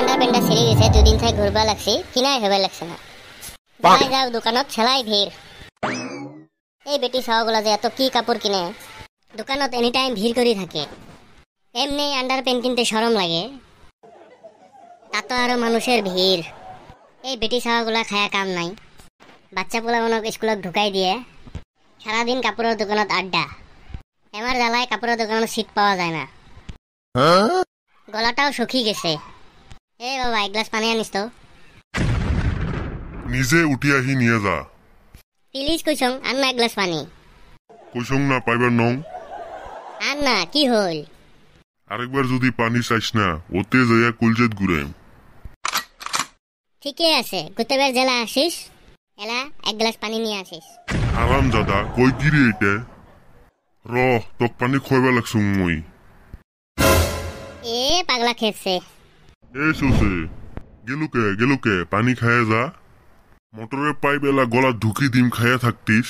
Under প্যান্টটা ছিঁড়ে গেছে, দুদিন থেকে ঘুরবা লাগছি, কিনাই হবে লাগছে না। যাই যাও দোকানত ছেলাই ভিড়। এই বেটি সহগুলা যে এত কি কাপড় কিনে, দোকানত এনি টাইম ভিড় করে থাকে। এমনি আন্ডার প্যান্ট কিনতে শরম লাগে, তা তো আরো মানুষের ভিড়। এই বেটি সহগুলা খায়া কাম নাই, বাচ্চা পোলাগুনক স্কুলত ঢুকাই দিয়ে সারাদিন কাপড়ের দোকানত আড্ডা। আমার জ্বালায় কাপড়ের দোকানত সিট পাওয়া যায় না, গলাটাও শুকিয়ে গেছে। এই বাবা এক গ্লাস পানি আনিস তো। নিজে উঠি আহি নিয়ে যা। প্লিজ কইসং আন না এক গ্লাস পানি। কইসং না পাইবার নং। আন না, কি হল? আরেকবার যদি পানি চাইস না ওতে যাইয়া কুলজেত ঘুরাইম। ঠিকই আছে, গতবার জেলা আসিস, এলা এক গ্লাস পানি নিয়ে আসিস। আরাম দাদা কই গিরি এটা র তোক পানি খোয়াবা লাগছুম মই। এ পাগলা খেয়েছে। এ সোসে গেলুকে পানি খায়া যা। মোটরের পাইপ এলা গলা ঢুকি দিম খায়া থাকতিস।